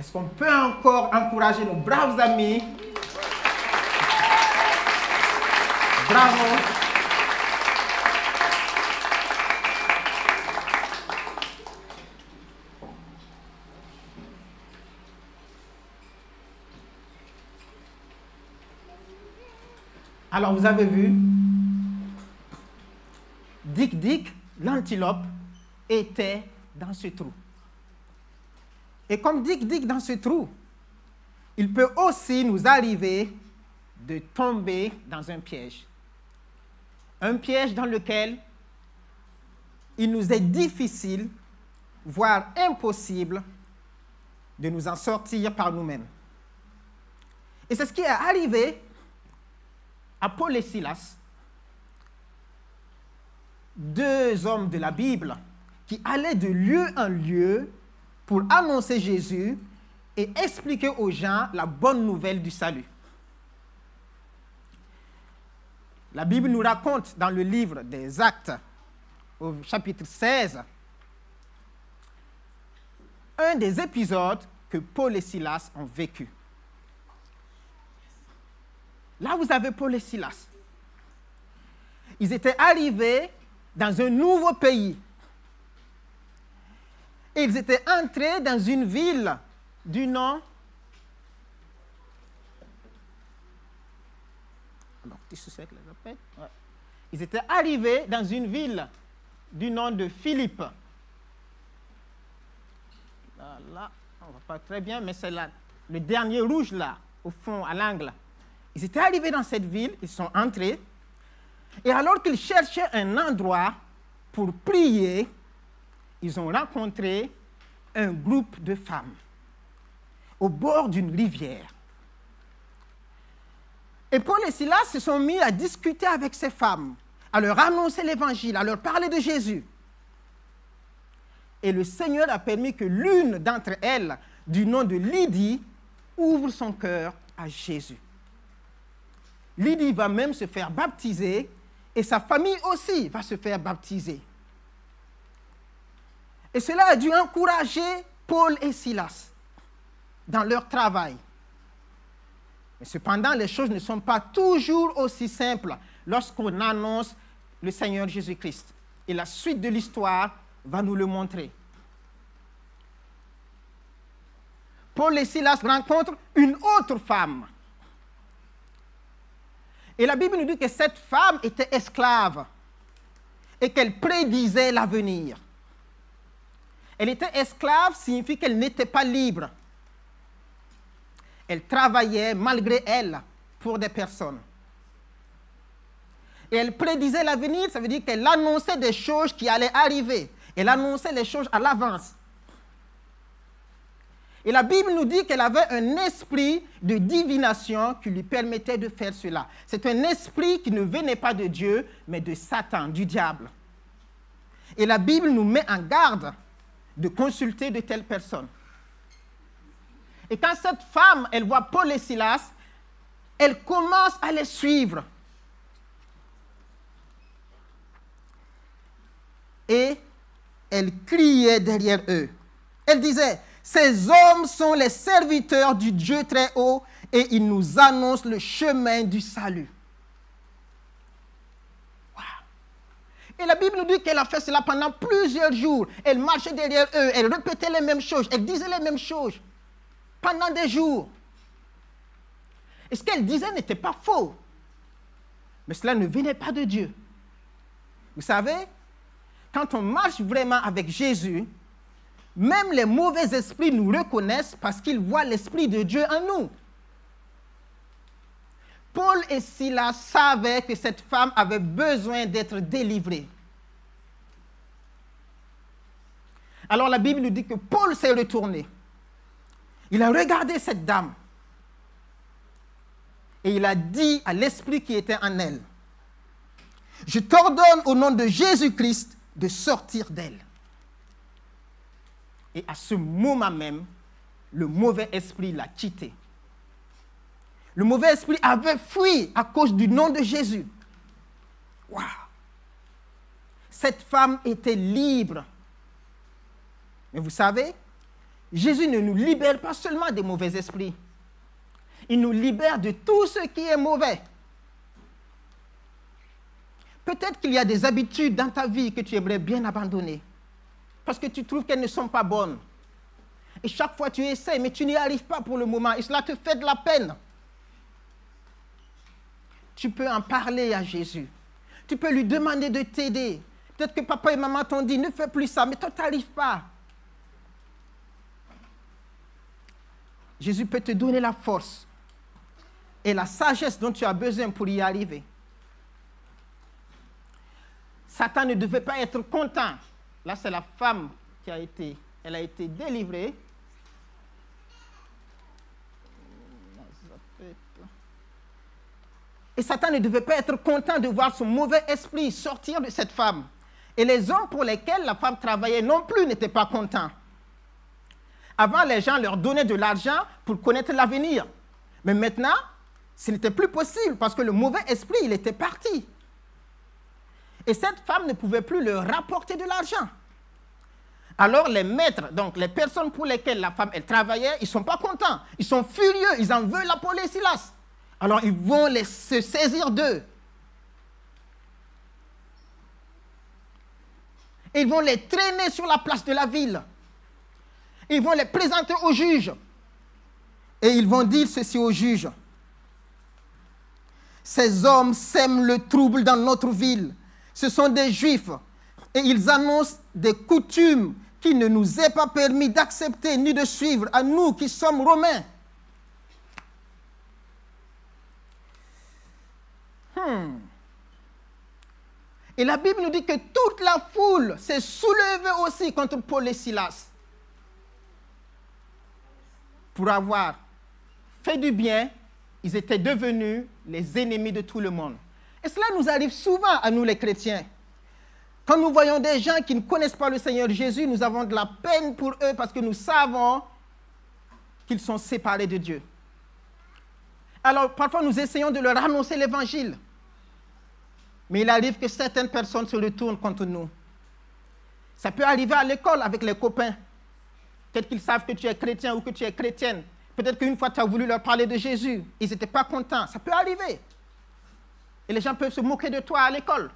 Est-ce qu'on peut encore encourager nos braves amis? Bravo. Alors, vous avez vu, Dick, l'antilope, était dans ce trou. Et comme Dick dans ce trou, il peut aussi nous arriver de tomber dans un piège. Un piège dans lequel il nous est difficile, voire impossible, de nous en sortir par nous-mêmes. Et c'est ce qui est arrivé à Paul et Silas, deux hommes de la Bible qui allaient de lieu en lieu pour annoncer Jésus et expliquer aux gens la bonne nouvelle du salut. La Bible nous raconte dans le livre des Actes, au chapitre 16, un des épisodes que Paul et Silas ont vécu. Là, vous avez Paul et Silas. Ils étaient arrivés dans un nouveau pays. Et ils étaient entrés dans une ville du nom... Ils étaient arrivés dans une ville du nom de Philippe. Là, on ne voit pas très bien, mais c'est là, le dernier rouge là, au fond, à l'angle. Ils étaient arrivés dans cette ville, ils sont entrés, et alors qu'ils cherchaient un endroit pour prier, ils ont rencontré un groupe de femmes au bord d'une rivière. Et Paul et Silas se sont mis à discuter avec ces femmes, à leur annoncer l'évangile, à leur parler de Jésus. Et le Seigneur a permis que l'une d'entre elles, du nom de Lydie, ouvre son cœur à Jésus. Lydie va même se faire baptiser et sa famille aussi va se faire baptiser. Et cela a dû encourager Paul et Silas dans leur travail. Mais cependant, les choses ne sont pas toujours aussi simples lorsqu'on annonce le Seigneur Jésus-Christ. Et la suite de l'histoire va nous le montrer. Paul et Silas rencontrent une autre femme. Et la Bible nous dit que cette femme était esclave et qu'elle prédisait l'avenir. Elle était esclave signifie qu'elle n'était pas libre. Elle travaillait malgré elle pour des personnes. Et elle prédisait l'avenir, ça veut dire qu'elle annonçait des choses qui allaient arriver. Elle annonçait les choses à l'avance. Et la Bible nous dit qu'elle avait un esprit de divination qui lui permettait de faire cela. C'est un esprit qui ne venait pas de Dieu, mais de Satan, du diable. Et la Bible nous met en garde de consulter de telles personnes. Et quand cette femme, elle voit Paul et Silas, elle commence à les suivre. Et elle criait derrière eux. Elle disait, « Ces hommes sont les serviteurs du Dieu très haut et ils nous annoncent le chemin du salut. » Wow. Et la Bible nous dit qu'elle a fait cela pendant plusieurs jours. Elle marchait derrière eux, elle répétait les mêmes choses, elle disait les mêmes choses pendant des jours. Et ce qu'elle disait n'était pas faux. Mais cela ne venait pas de Dieu. Vous savez, quand on marche vraiment avec Jésus, même les mauvais esprits nous reconnaissent parce qu'ils voient l'Esprit de Dieu en nous. Paul et Silas savaient que cette femme avait besoin d'être délivrée. Alors la Bible nous dit que Paul s'est retourné. Il a regardé cette dame et il a dit à l'esprit qui était en elle, « Je t'ordonne au nom de Jésus-Christ de sortir d'elle. » Et à ce moment même, le mauvais esprit l'a quitté. Le mauvais esprit avait fui à cause du nom de Jésus. Waouh! Cette femme était libre. Mais vous savez, Jésus ne nous libère pas seulement des mauvais esprits. Il nous libère de tout ce qui est mauvais. Peut-être qu'il y a des habitudes dans ta vie que tu aimerais bien abandonner parce que tu trouves qu'elles ne sont pas bonnes. Et chaque fois tu essaies, mais tu n'y arrives pas pour le moment et cela te fait de la peine. Tu peux en parler à Jésus. Tu peux lui demander de t'aider. Peut-être que papa et maman t'ont dit, ne fais plus ça, mais toi, tu n'arrives pas. Jésus peut te donner la force et la sagesse dont tu as besoin pour y arriver. Satan ne devait pas être content. Là, c'est la femme qui a été délivrée. Et Satan ne devait pas être content de voir son mauvais esprit sortir de cette femme. Et les hommes pour lesquels la femme travaillait non plus n'étaient pas contents. Avant, les gens leur donnaient de l'argent pour connaître l'avenir. Mais maintenant, ce n'était plus possible parce que le mauvais esprit, il était parti. Et cette femme ne pouvait plus leur rapporter de l'argent. Alors les maîtres, donc les personnes pour lesquelles la femme elle travaillait, ils ne sont pas contents. Ils sont furieux, ils en veulent à Paul et Silas. Alors ils vont se saisir d'eux. Ils vont les traîner sur la place de la ville. Ils vont les présenter au juge. Et ils vont dire ceci au juge. Ces hommes sèment le trouble dans notre ville. Ce sont des Juifs. Et ils annoncent des coutumes qu'il ne nous est pas permis d'accepter ni de suivre à nous qui sommes Romains. Et la Bible nous dit que toute la foule s'est soulevée aussi contre Paul et Silas pour avoir fait du bien. Ils étaient devenus les ennemis de tout le monde. Et cela nous arrive souvent à nous les chrétiens. Quand nous voyons des gens qui ne connaissent pas le Seigneur Jésus, nous avons de la peine pour eux parce que nous savons qu'ils sont séparés de Dieu. Alors parfois nous essayons de leur annoncer l'évangile. Mais il arrive que certaines personnes se retournent contre nous. Ça peut arriver à l'école avec les copains. Peut-être qu'ils savent que tu es chrétien ou que tu es chrétienne. Peut-être qu'une fois tu as voulu leur parler de Jésus. Ils n'étaient pas contents. Ça peut arriver. Et les gens peuvent se moquer de toi à l'école.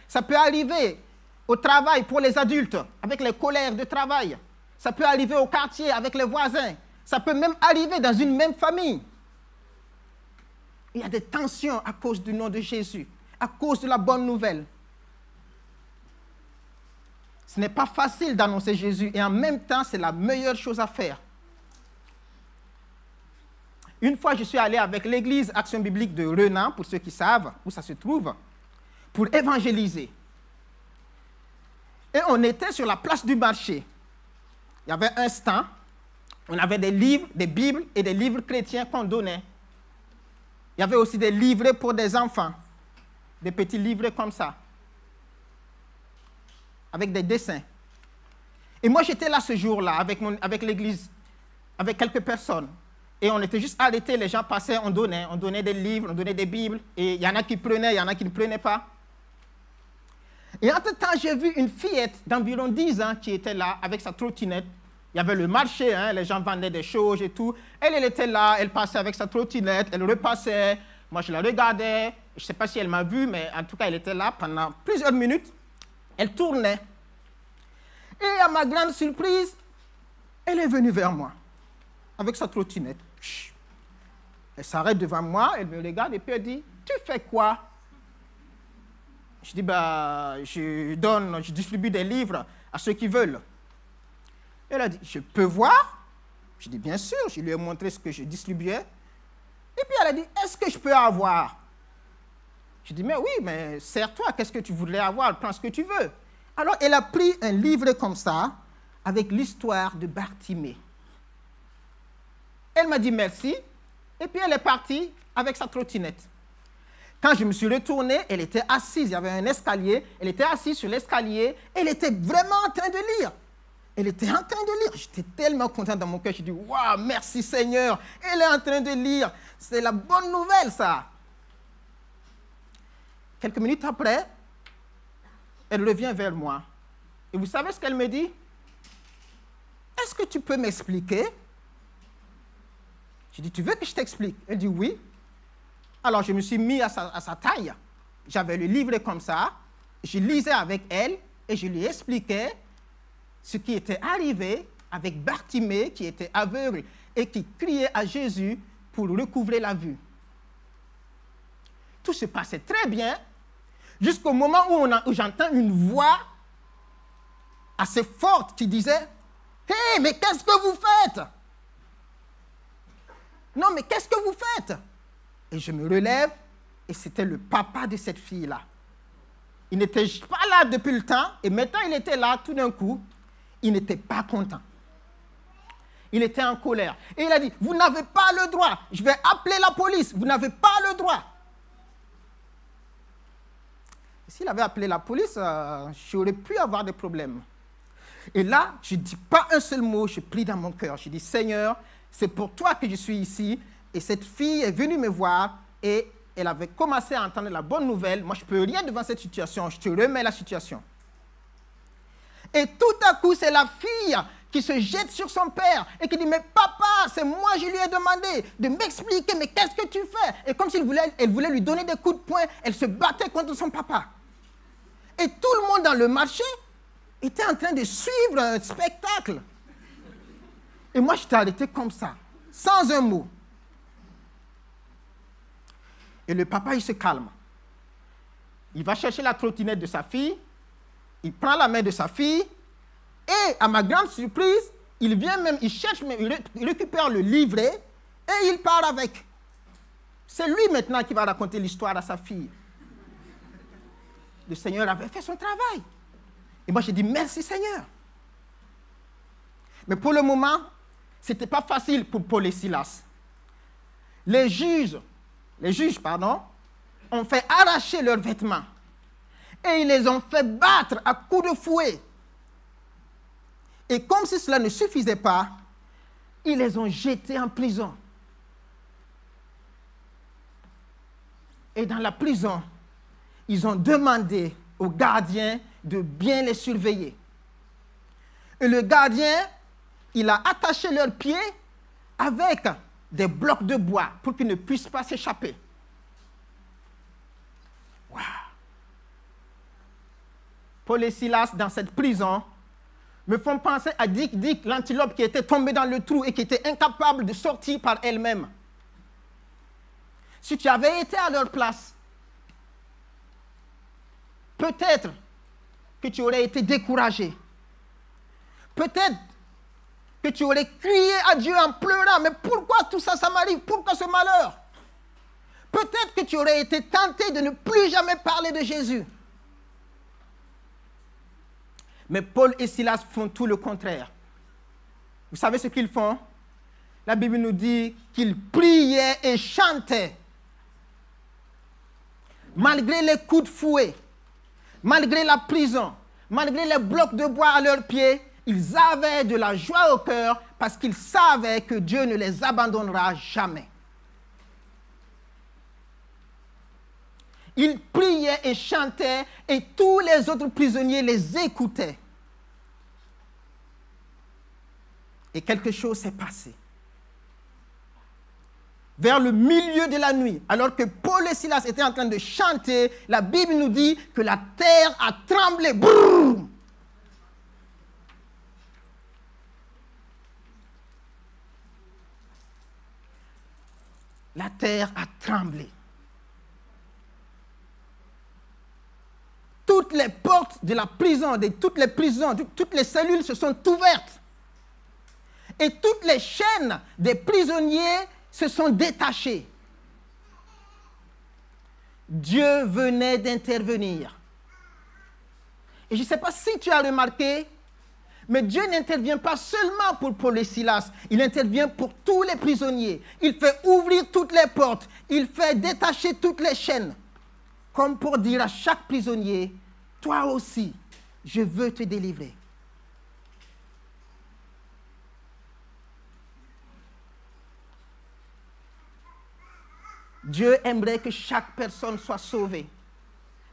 Ça peut arriver au travail pour les adultes, avec les colères de travail. Ça peut arriver au quartier avec les voisins. Ça peut même arriver dans une même famille. Il y a des tensions à cause du nom de Jésus, à cause de la bonne nouvelle. Ce n'est pas facile d'annoncer Jésus et en même temps, c'est la meilleure chose à faire. Une fois, je suis allé avec l'église Action Biblique de Renan, pour ceux qui savent où ça se trouve, pour évangéliser. Et on était sur la place du marché. Il y avait un stand. On avait des livres, des Bibles et des livres chrétiens qu'on donnait. Il y avait aussi des livrets pour des enfants. Des petits livrets comme ça. Avec des dessins. Et moi, j'étais là ce jour-là avec l'église, avec quelques personnes. Et on était juste arrêtés, les gens passaient, on donnait des livres, on donnait des Bibles. Et il y en a qui prenaient, il y en a qui ne prenaient pas. Et entre-temps, j'ai vu une fillette d'environ 10 ans qui était là avec sa trottinette. Il y avait le marché, hein, les gens vendaient des choses et tout. Elle était là, elle passait avec sa trottinette, elle repassait. Moi, je la regardais. Je ne sais pas si elle m'a vu, mais en tout cas, elle était là pendant plusieurs minutes. Elle tournait. Et à ma grande surprise, elle est venue vers moi avec sa trottinette. Elle s'arrête devant moi, elle me regarde et puis elle dit, « Tu fais quoi ?» Je dis, je distribue des livres à ceux qui veulent. Elle a dit, je peux voir? Je dis, bien sûr, je lui ai montré ce que je distribuais. Et puis elle a dit, est-ce que je peux avoir? Je dis, mais oui, mais sers-toi, qu'est-ce que tu voudrais avoir? Prends ce que tu veux. Alors elle a pris un livre comme ça, avec l'histoire de Bartimée. Elle m'a dit merci, et puis elle est partie avec sa trottinette. Quand je me suis retourné, elle était assise, il y avait un escalier, elle était assise sur l'escalier, elle était vraiment en train de lire. Elle était en train de lire. J'étais tellement content dans mon cœur, je dis, waouh, merci Seigneur, elle est en train de lire. C'est la bonne nouvelle, ça. Quelques minutes après, elle revient vers moi. Et vous savez ce qu'elle me dit? Est-ce est-ce que tu peux m'expliquer? J'ai dit, tu veux que je t'explique? Elle dit, oui. Alors, je me suis mis à sa taille. J'avais le livre comme ça. Je lisais avec elle et je lui expliquais ce qui était arrivé avec Bartimée, qui était aveugle et qui criait à Jésus pour recouvrer la vue. Tout se passait très bien jusqu'au moment où j'entends une voix assez forte qui disait « Hé, mais qu'est-ce que vous faites? Non, mais qu'est-ce que vous faites ?» Et je me relève et c'était le papa de cette fille-là. Il n'était pas là depuis le temps et maintenant il était là tout d'un coup. Il n'était pas content. Il était en colère. Et il a dit, vous n'avez pas le droit. Je vais appeler la police. Vous n'avez pas le droit. S'il avait appelé la police, j'aurais pu avoir des problèmes. Et là, je ne dis pas un seul mot, je prie dans mon cœur. Je dis, Seigneur, c'est pour toi que je suis ici. Et cette fille est venue me voir et elle avait commencé à entendre la bonne nouvelle. Moi, je ne peux rien devant cette situation. Je te remets la situation. Et tout à coup, c'est la fille qui se jette sur son père et qui dit, mais papa, c'est moi, je lui ai demandé de m'expliquer, mais qu'est-ce que tu fais? Et comme si elle voulait lui donner des coups de poing, elle se battait contre son papa. Et tout le monde dans le marché était en train de suivre un spectacle. Et moi, je t'ai arrêté comme ça, sans un mot. Et le papa, il se calme. Il va chercher la trottinette de sa fille, il prend la main de sa fille, et à ma grande surprise, il vient même, il récupère le livret, et il part avec. C'est lui maintenant qui va raconter l'histoire à sa fille. Le Seigneur avait fait son travail. Et moi, j'ai dit, merci Seigneur. Mais pour le moment, ce n'était pas facile pour Paul et Silas. Les juges, ont fait arracher leurs vêtements. Et ils les ont fait battre à coups de fouet. Et comme si cela ne suffisait pas, ils les ont jetés en prison. Et dans la prison, ils ont demandé au gardien de bien les surveiller. Et le gardien, il a attaché leurs pieds avec des blocs de bois pour qu'ils ne puissent pas s'échapper. Wow. Paul et Silas, dans cette prison, me font penser à Dick, l'antilope qui était tombée dans le trou et qui était incapable de sortir par elle-même. Si tu avais été à leur place, peut-être que tu aurais été découragé. Peut-être que tu aurais crié à Dieu en pleurant, mais pourquoi tout ça, ça m'arrive? Pourquoi ce malheur? Peut-être que tu aurais été tenté de ne plus jamais parler de Jésus. Mais Paul et Silas font tout le contraire. Vous savez ce qu'ils font? La Bible nous dit qu'ils priaient et chantaient. Malgré les coups de fouet, malgré la prison, malgré les blocs de bois à leurs pieds, ils avaient de la joie au cœur parce qu'ils savaient que Dieu ne les abandonnera jamais. Ils priaient et chantaient et tous les autres prisonniers les écoutaient. Et quelque chose s'est passé. Vers le milieu de la nuit, alors que Paul et Silas étaient en train de chanter, la Bible nous dit que la terre a tremblé. Boum! La terre a tremblé. Toutes les portes de la prison, toutes les prisons, toutes les cellules se sont ouvertes. Et toutes les chaînes des prisonniers se sont détachées. Dieu venait d'intervenir. Et je ne sais pas si tu as remarqué, mais Dieu n'intervient pas seulement pour Paul et Silas, il intervient pour tous les prisonniers. Il fait ouvrir toutes les portes, il fait détacher toutes les chaînes. Comme pour dire à chaque prisonnier, toi aussi, je veux te délivrer. Dieu aimerait que chaque personne soit sauvée.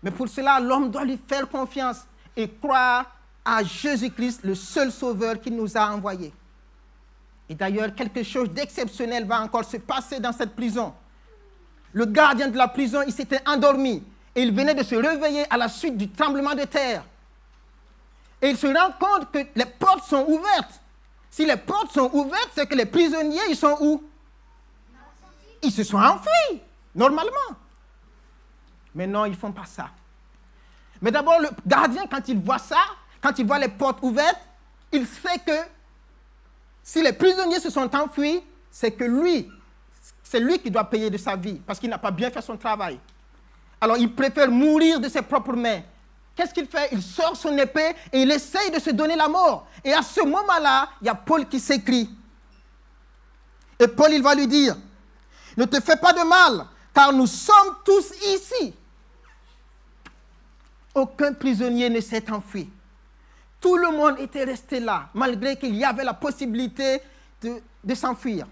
Mais pour cela, l'homme doit lui faire confiance et croire à Jésus-Christ, le seul sauveur qu'il nous a envoyé. Et d'ailleurs, quelque chose d'exceptionnel va encore se passer dans cette prison. Le gardien de la prison, il s'était endormi et il venait de se réveiller à la suite du tremblement de terre. Et il se rend compte que les portes sont ouvertes. Si les portes sont ouvertes, c'est que les prisonniers, ils sont où? Ils se sont enfuis, normalement. Mais non, ils ne font pas ça. Mais d'abord, le gardien, quand il voit ça, quand il voit les portes ouvertes, il sait que si les prisonniers se sont enfuis, c'est lui qui doit payer de sa vie, parce qu'il n'a pas bien fait son travail. Alors, il préfère mourir de ses propres mains. Qu'est-ce qu'il fait? Il sort son épée et il essaye de se donner la mort. Et à ce moment-là, il y a Paul qui s'écrie. Et Paul, il va lui dire, « Ne te fais pas de mal, car nous sommes tous ici. » Aucun prisonnier ne s'est enfui. Tout le monde était resté là, malgré qu'il y avait la possibilité de s'enfuir.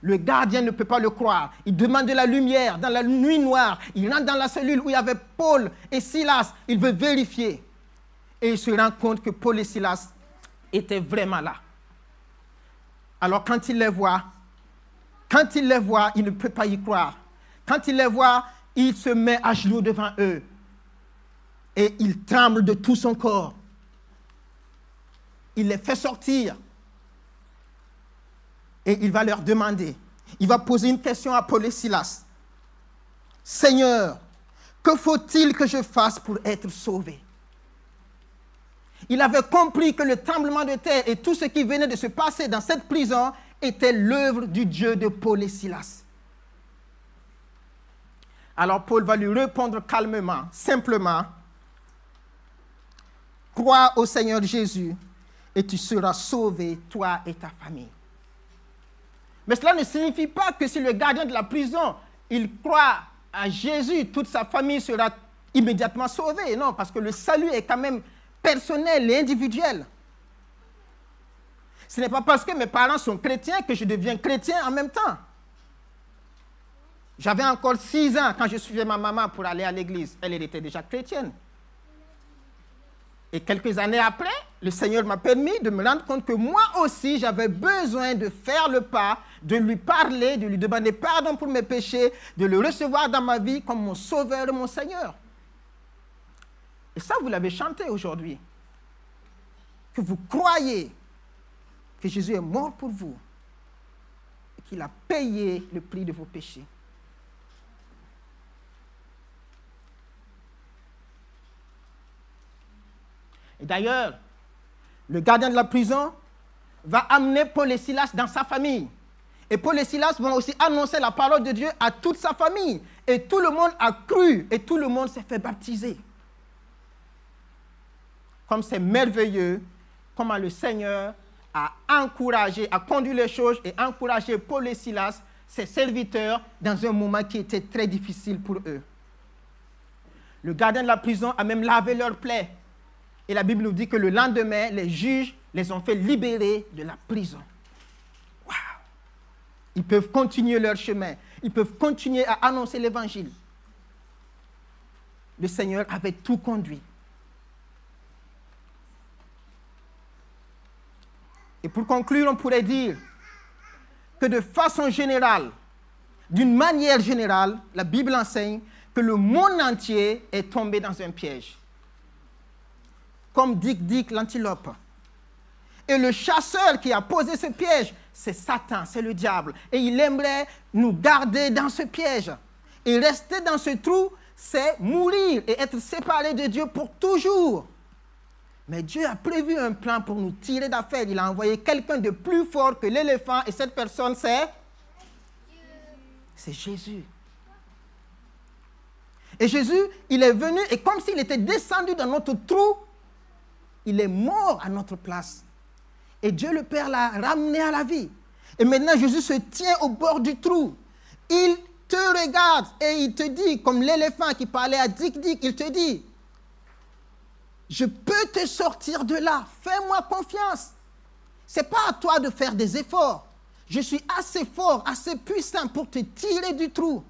Le gardien ne peut pas le croire. Il demande de la lumière dans la nuit noire. Il rentre dans la cellule où il y avait Paul et Silas. Il veut vérifier. Et il se rend compte que Paul et Silas étaient vraiment là. Alors quand il les voit, il ne peut pas y croire. Quand il les voit, il se met à genoux devant eux. Et il tremble de tout son corps. Il les fait sortir. Et il va leur demander, il va poser une question à Paul et Silas. « Seigneur, que faut-il que je fasse pour être sauvé ?» Il avait compris que le tremblement de terre et tout ce qui venait de se passer dans cette prison était l'œuvre du Dieu de Paul et Silas. Alors Paul va lui répondre calmement, simplement, « Crois au Seigneur Jésus et tu seras sauvé, toi et ta famille. » Mais cela ne signifie pas que si le gardien de la prison, il croit à Jésus, toute sa famille sera immédiatement sauvée. Non, parce que le salut est quand même personnel et individuel. Ce n'est pas parce que mes parents sont chrétiens que je deviens chrétien en même temps. J'avais encore 6 ans quand je suivais ma maman pour aller à l'église. Elle était déjà chrétienne. Et quelques années après, le Seigneur m'a permis de me rendre compte que moi aussi, j'avais besoin de faire le pas, de lui parler, de lui demander pardon pour mes péchés, de le recevoir dans ma vie comme mon sauveur et mon Seigneur. Et ça, vous l'avez chanté aujourd'hui. Que vous croyez que Jésus est mort pour vous et qu'il a payé le prix de vos péchés. Et d'ailleurs, le gardien de la prison va amener Paul et Silas dans sa famille. Et Paul et Silas vont aussi annoncer la parole de Dieu à toute sa famille. Et tout le monde a cru et tout le monde s'est fait baptiser. Comme c'est merveilleux, comment le Seigneur a encouragé, a conduit les choses et encouragé Paul et Silas, ses serviteurs, dans un moment qui était très difficile pour eux. Le gardien de la prison a même lavé leurs plaies. Et la Bible nous dit que le lendemain, les juges les ont fait libérer de la prison. Waouh! Ils peuvent continuer leur chemin. Ils peuvent continuer à annoncer l'évangile. Le Seigneur avait tout conduit. Et pour conclure, on pourrait dire que de façon générale, d'une manière générale, la Bible enseigne que le monde entier est tombé dans un piège. Comme Dick l'antilope. Et le chasseur qui a posé ce piège, c'est Satan, c'est le diable. Et il aimerait nous garder dans ce piège. Et rester dans ce trou, c'est mourir et être séparé de Dieu pour toujours. Mais Dieu a prévu un plan pour nous tirer d'affaire. Il a envoyé quelqu'un de plus fort que l'éléphant. Et cette personne, c'est Jésus. Et Jésus, il est venu et comme s'il était descendu dans notre trou, il est mort à notre place. Et Dieu le Père l'a ramené à la vie. Et maintenant, Jésus se tient au bord du trou. Il te regarde et il te dit, comme l'éléphant qui parlait à Dick, il te dit, je peux te sortir de là. Fais-moi confiance. Ce n'est pas à toi de faire des efforts. Je suis assez fort, assez puissant pour te tirer du trou.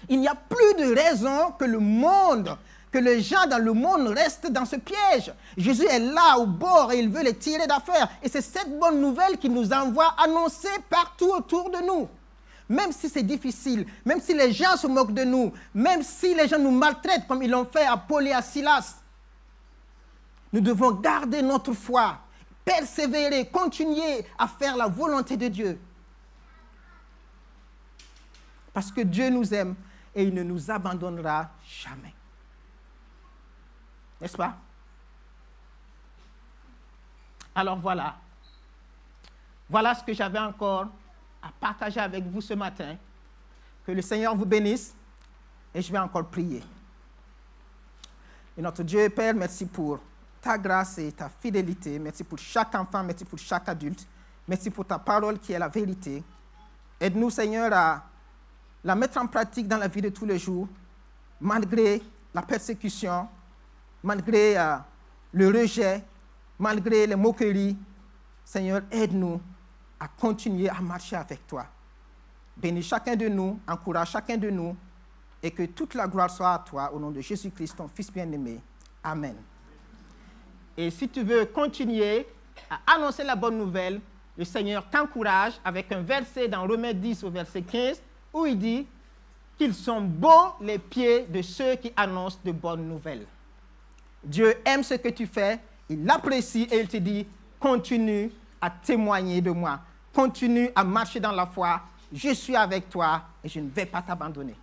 Il n'y a plus de raison que le monde que les gens dans le monde restent dans ce piège. Jésus est là au bord et il veut les tirer d'affaire. Et c'est cette bonne nouvelle qu'il nous envoie annoncer partout autour de nous. Même si c'est difficile, même si les gens se moquent de nous, même si les gens nous maltraitent comme ils l'ont fait à Paul et à Silas, nous devons garder notre foi, persévérer, continuer à faire la volonté de Dieu. Parce que Dieu nous aime et il ne nous abandonnera jamais. N'est-ce pas? Alors voilà. Voilà ce que j'avais encore à partager avec vous ce matin. Que le Seigneur vous bénisse et je vais encore prier. Et notre Dieu et Père, merci pour ta grâce et ta fidélité. Merci pour chaque enfant, merci pour chaque adulte. Merci pour ta parole qui est la vérité. Aide-nous, Seigneur, à la mettre en pratique dans la vie de tous les jours, malgré la persécution, malgré le rejet, malgré les moqueries. Seigneur, aide-nous à continuer à marcher avec toi. Bénis chacun de nous, encourage chacun de nous, et que toute la gloire soit à toi, au nom de Jésus-Christ, ton Fils bien-aimé. Amen. Et si tu veux continuer à annoncer la bonne nouvelle, le Seigneur t'encourage avec un verset dans Romains 10 au verset 15, où il dit qu'ils sont beaux les pieds de ceux qui annoncent de bonnes nouvelles. Dieu aime ce que tu fais, il l'apprécie et il te dit, continue à témoigner de moi, continue à marcher dans la foi, je suis avec toi et je ne vais pas t'abandonner.